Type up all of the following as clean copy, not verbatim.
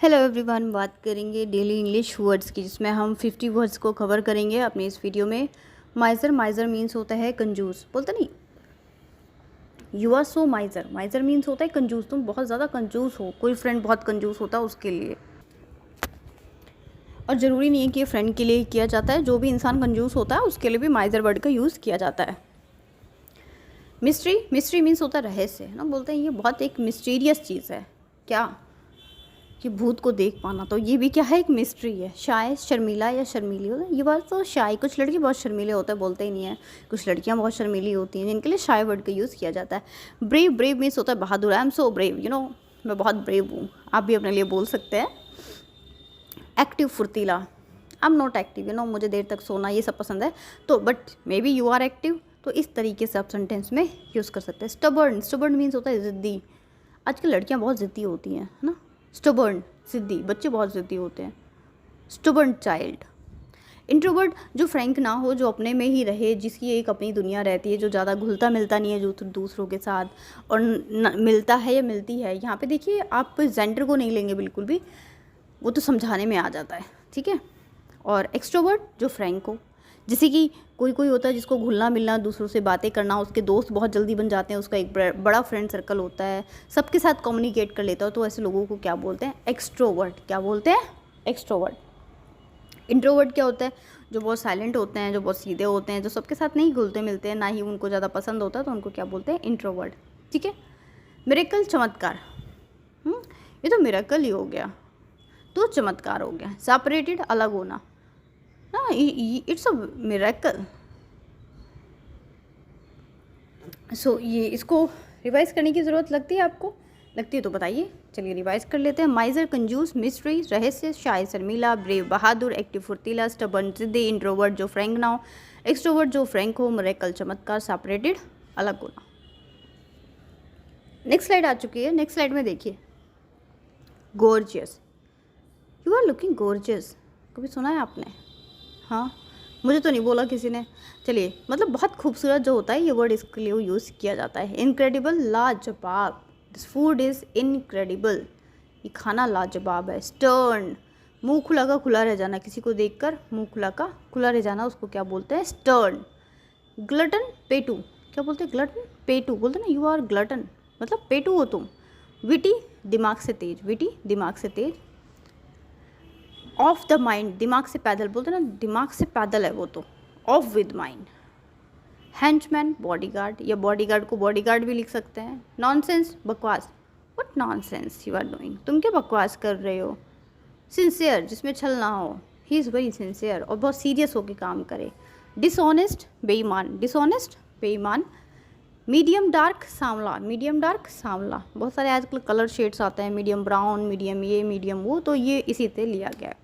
Hello everyone, बात करेंगे daily English words की, जिसमें हम 50 वर्ड्स को कवर करेंगे अपने इस वीडियो में। माइजर मीन्स होता है कंजूस, बोलते नहीं you are so miser. Miser means होता है कंजूस, तुम बहुत ज़्यादा कंजूस हो। कोई फ्रेंड बहुत कंजूस होता है उसके लिए, और ज़रूरी नहीं है कि ये फ्रेंड के लिए किया जाता है, जो भी इंसान कंजूस होता है उसके लिए भी माइजर वर्ड का यूज़ किया जाता है। मिस्ट्री मीन्स होता है रहस्य, है ना। बोलते हैं ये बहुत एक मिस्टीरियस चीज़ है, क्या कि भूत को देख पाना, तो ये भी क्या है, एक मिस्ट्री है। शाय शर्मीला या शर्मीली होता है, ये बात तो शाय, कुछ लड़के बहुत शर्मीले होते हैं, बोलते ही नहीं है। कुछ लड़कियां बहुत शर्मीली होती हैं, जिनके लिए शाय वर्ड का यूज़ किया जाता है। ब्रेव मीन्स होता है बहादुर। आई एम सो ब्रेव, मैं बहुत ब्रेव हूँ, आप भी अपने लिए बोल सकते हैं। एक्टिव फुर्तीला, आई एम नॉट एक्टिव, मुझे देर तक सोना ये सब पसंद है, तो but may be you are active, तो इस तरीके से आप सेंटेंस में यूज़ कर सकते हैं। स्टबर्न मीन्स होता है ज़िद्दी। आजकल लड़कियां बहुत ज़िद्दी होती हैं, है ना। स्टबर्न ज़िद्दी, बच्चे बहुत ज़िद्दी होते हैं। Stubborn child. इंट्रोवर्ट, जो फ्रैंक ना हो, जो अपने में ही रहे, जिसकी एक अपनी दुनिया रहती है, जो ज़्यादा घुलता मिलता नहीं है जो दूसरों के साथ, और मिलता है या मिलती है। यहाँ पे देखिए, आप जेंडर को नहीं लेंगे बिल्कुल भी, वो तो समझाने में आ जाता है, ठीक है। और एक्सट्रोवर्ट, जो फ्रैंक हो, जैसे कि कोई होता है जिसको घुलना मिलना, दूसरों से बातें करना, उसके दोस्त बहुत जल्दी बन जाते हैं, उसका एक बड़ा फ्रेंड सर्कल होता है, सबके साथ कम्युनिकेट कर लेता हो, तो ऐसे लोगों को क्या बोलते हैं, एक्सट्रोवर्ट। क्या बोलते हैं, एक्सट्रोवर्ट। इंट्रोवर्ट क्या होता है, जो बहुत साइलेंट होते हैं, जो बहुत सीधे होते हैं, जो सबके साथ नहीं घुलते मिलते हैं, ना ही उनको ज़्यादा पसंद होता है, तो उनको क्या बोलते हैं, इंट्रोवर्ट, ठीक है। मिरेकल, चमत्कार। ये तो मिरेकल ही हो गया, तो चमत्कार हो गया। सेपरेटेड, अलग होना, ना, इट्स अ मिरेकल। सो ये इसको रिवाइज करने की ज़रूरत लगती है आपको? लगती है तो बताइए, चलिए रिवाइज कर लेते हैं। माइजर, कंजूस, मिस्ट्री, रहस्य, शाय शर्मीला, ब्रेव बहादुर, एक्टिव फुर्तीला, स्टबर्न जिद्दी, इंट्रोवर्ट जो फ्रैंक ना हो, एक्सट्रोवर्ट जो फ्रैंक हो, मिरेकल चमत्कार, सेपरेटेड अलग होना। नेक्स्ट स्लाइड आ चुकी है। नेक्स्ट स्लाइड में देखिए, gorgeous. You are looking gorgeous, कभी सुना है आपने? हाँ, मुझे तो नहीं बोला किसी ने। चलिए, मतलब बहुत खूबसूरत जो होता है, ये वर्ड इसके लिए यूज़ किया जाता है। इनक्रेडिबल, लाजवाब, दिस फूड इज़ इनक्रेडिबल, ये खाना लाजवाब है। स्टर्न, मुंह खुला का खुला रह जाना, किसी को देखकर मुंह खुला का खुला रह जाना, उसको क्या बोलते हैं, स्टर्न। ग्लटन, पेटू, क्या बोलते हैं, ग्लटन पेटू, बोलते हैं ना, यू आर ग्लटन, मतलब पेटू हो तुम। विटी, दिमाग से तेज, विटी दिमाग से तेज। ऑफ द माइंड, दिमाग से पैदल, बोलते हैं ना, दिमाग से पैदल है वो तो, off with mind. Henchman, bodyguard, या बॉडीगार्ड को बॉडीगार्ड भी लिख सकते हैं। नॉनसेंस, बकवास, what nonsense you are doing, तुम क्या बकवास कर रहे हो। सिंसियर, जिसमें छल ना हो, ही इज़ वेरी सिंसियर, और बहुत सीरियस होकर काम करे। डिसऑनेस्ट, बेईमान, डिसऑनेस्ट बेईमान। मीडियम डार्क, सांवला, मीडियम डार्क सांवला, बहुत सारे आजकल कलर शेड्स आते हैं, मीडियम ब्राउन, मीडियम ये, मीडियम वो, तो ये इसी से लिया गया है।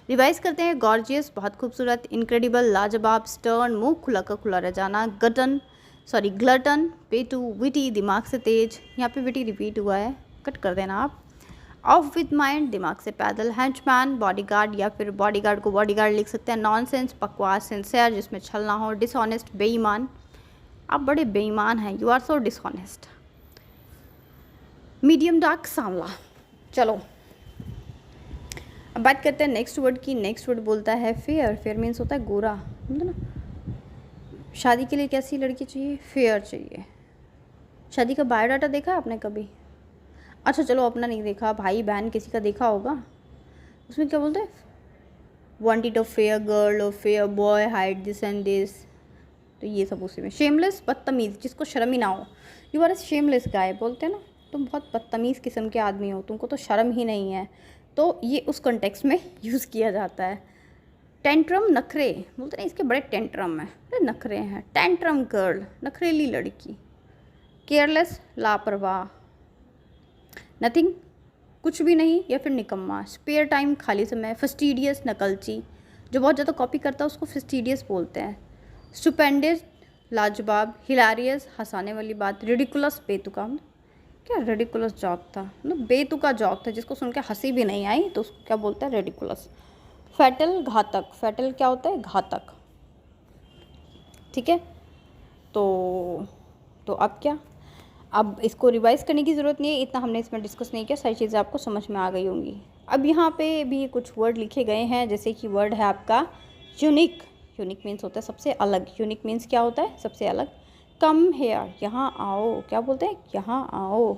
रिवाइज करते हैं। गॉर्जियस, बहुत खूबसूरत। इनक्रेडिबल, लाजवाब। स्टर्न, मुंह खुला का खुला रह जाना। ग्लटन, पेटू। विटी, दिमाग से तेज, यहाँ पे विटी रिपीट हुआ है, कट कर देना आप। ऑफ विद माइंड, दिमाग से पैदल। हैंचमैन, बॉडीगार्ड, या फिर बॉडीगार्ड को बॉडीगार्ड लिख सकते हैं। नॉनसेंस, बकवास। सिंसियर, जिसमें छल ना हो। डिसऑनेस्ट, बेईमान, आप बड़े बेईमान हैं, you are so dishonest. Medium dark, सांवला। चलो अब बात करते हैं नेक्स्ट वर्ड की। नेक्स्ट वर्ड बोलता है फेयर। फेयर मीन्स होता है गोरा, समझो ना। शादी के लिए कैसी लड़की चाहिए, फेयर चाहिए। शादी का बायोडाटा देखा आपने कभी? अच्छा चलो, अपना नहीं देखा, भाई बहन किसी का देखा होगा। उसमें क्या बोलते हैं, वांटेड अ फेयर गर्ल और fair boy, hide this and this, तो ये सब उसी में। शेमलेस, बदतमीज़, जिसको शर्म ही ना हो, यू आर ए शेमलेस गाय, बोलते हैं ना, तुम बहुत बदतमीज़ किस्म के आदमी हो, तुमको तो शर्म ही नहीं है, तो ये उस कॉन्टेक्स्ट में यूज़ किया जाता है। टेंट्रम, नखरे, बोलते हैं इसके बड़े टेंट्रम हैं, बड़े नखरे हैं। टेंट्रम गर्ल, नखरेली लड़की। केयरलेस, लापरवाह। नथिंग, कुछ भी नहीं, या फिर निकम्मा। स्पेयर टाइम, खाली समय। फस्टीडियस, नकलची, जो बहुत ज़्यादा कॉपी करता है उसको फस्टीडियस बोलते हैं। स्टुपेंडस, लाजवाब। हिलारियस, हंसाने वाली बात। रिडिकुलस, बेतुका, क्या रेडिकुलस जॉक था, मतलब बेतुका जॉक था, जिसको सुन के हंसी भी नहीं आई, तो उसको क्या बोलता है, रेडिकुलस। फैटल, घातक। फैटल क्या होता है, घातक, ठीक है। तो अब क्या, अब इसको रिवाइज करने की ज़रूरत नहीं है, इतना हमने इसमें डिस्कस नहीं किया, सारी चीज़ें आपको समझ में आ गई होंगी। अब यहाँ पे भी कुछ वर्ड लिखे गए हैं, जैसे कि वर्ड है आपका यूनिक। यूनिक मीन्स होता है सबसे अलग। यूनिक मीन्स क्या होता है? सबसे अलग। कम हेयर, यहाँ आओ। क्या बोलते हैं? यहाँ आओ।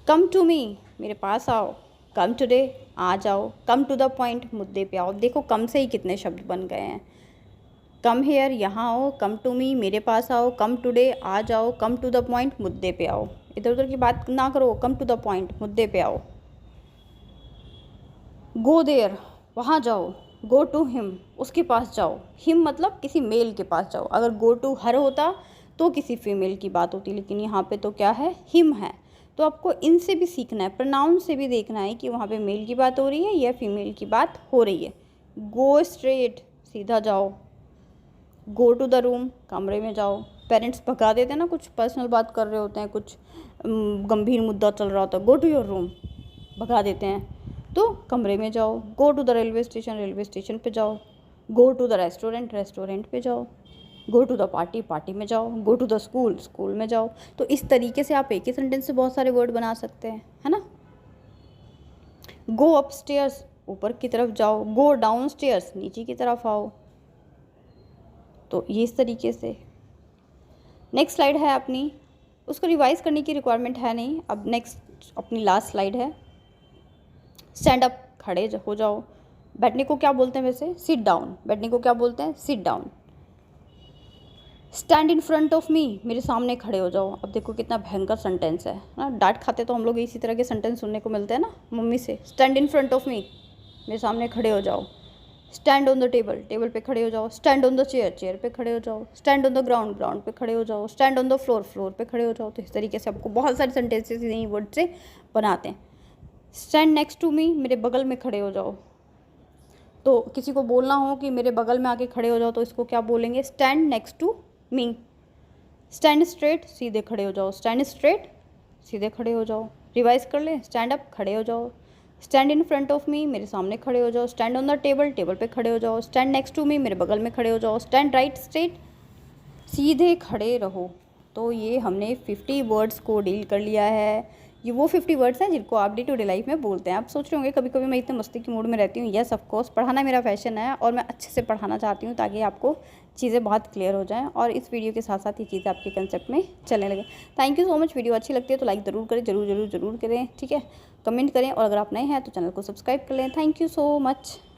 कम टू मी, मेरे पास आओ। कम टुडे, आ जाओ। कम टू द पॉइंट, मुद्दे पे आओ। देखो कम से ही कितने शब्द बन गए हैं। कम हेयर, यहाँ आओ। कम टू मी, मेरे पास आओ। कम टुडे, आ जाओ। कम टू द पॉइंट, मुद्दे पे आओ। इधर उधर की बात ना करो, कम टू द पॉइंट, मुद्दे पे आओ। गो देयर, वहाँ जाओ। गो टू हिम, उसके पास जाओ। हिम मतलब किसी मेल के पास जाओ। अगर गो टू हर होता तो किसी फीमेल की बात होती, लेकिन यहाँ पे तो क्या है? हिम है। तो आपको इनसे भी सीखना है, प्रोनाउन से भी देखना है कि वहाँ पे मेल की बात हो रही है या फीमेल की बात हो रही है। गो स्ट्रेट, सीधा जाओ। गो टू द रूम, कमरे में जाओ। पेरेंट्स भगा देते हैं ना, कुछ पर्सनल बात कर रहे होते हैं, कुछ गंभीर मुद्दा चल रहा होता है, गो टू योर रूम, भगा देते हैं। तो कमरे में जाओ। Go to the railway station, railway station पे जाओ। Go to the restaurant, restaurant पे जाओ। Go to the party, party में जाओ। Go to the school, school में जाओ। तो इस तरीके से आप एक ही सेंटेंस से बहुत सारे वर्ड बना सकते हैं, है ना। गो अप स्टेयर्स, ऊपर की तरफ जाओ। गो डाउन स्टेयर्स, नीचे की तरफ आओ। तो ये इस तरीके से। नेक्स्ट स्लाइड है अपनी, उसको रिवाइज करने की रिक्वायरमेंट है नहीं। अब नेक्स्ट अपनी लास्ट स्लाइड है। स्टैंड अप, खड़े हो जाओ। बैठने को क्या बोलते हैं वैसे? Sit down. बैठने को क्या बोलते हैं? Sit down. Stand in front of me, मेरे सामने खड़े हो जाओ। अब देखो कितना भयंकर सेंटेंस है ना। डांट खाते तो हम लोग इसी तरह के सेंटेंस सुनने को मिलते हैं ना मम्मी से। Stand in front of me, मेरे सामने खड़े हो जाओ। Stand on the table, table पे खड़े हो जाओ। Stand on the chair, chair पे खड़े हो जाओ। Stand on the ground, ground पे खड़े हो जाओ। Stand on the floor, floor पे खड़े हो जाओ। तो इस तरीके से आपको बहुत सारे सेंटेंसेस यही वर्ड से बनाते हैं। स्टैंड नेक्स्ट टू मी, मेरे बगल में खड़े हो जाओ। तो किसी को बोलना हो कि मेरे बगल में आके खड़े हो जाओ, तो इसको क्या बोलेंगे? Stand next to me. Stand straight, सीधे खड़े हो जाओ। स्टैंड स्ट्रेट, सीधे खड़े हो जाओ। रिवाइज कर लें। स्टैंड अप, खड़े हो जाओ। Stand in front of me, मेरे सामने खड़े हो जाओ। Stand on the table, table पे खड़े हो जाओ। स्टैंड नेक्स्ट टू मी, मेरे बगल में खड़े हो जाओ। स्टैंड राइट स्ट्रेट, सीधे खड़े रहो। तो ये हमने 50 वर्ड्स को डील कर लिया है। ये वो 50 वर्ड्स हैं जिनको आप डे टू डे लाइफ में बोलते हैं। आप सोच रहे होंगे कभी कभी मैं इतने मस्ती की मूड में रहती हूँ। यस ऑफ कोर्स, पढ़ाना मेरा पैशन है और मैं अच्छे से पढ़ाना चाहती हूँ ताकि आपको चीज़ें बहुत क्लियर हो जाएं और इस वीडियो के साथ साथ ये चीज़ें आपके कंसेप्ट में चलने लगे। Thank you so much. Video अच्छी लगती है तो लाइक ज़रूर करें, ज़रूर ज़रूर ज़रूर करें, ठीक है। कमेंट करें और अगर आप नए हैं तो चैनल को सब्सक्राइब कर लें। Thank you so much.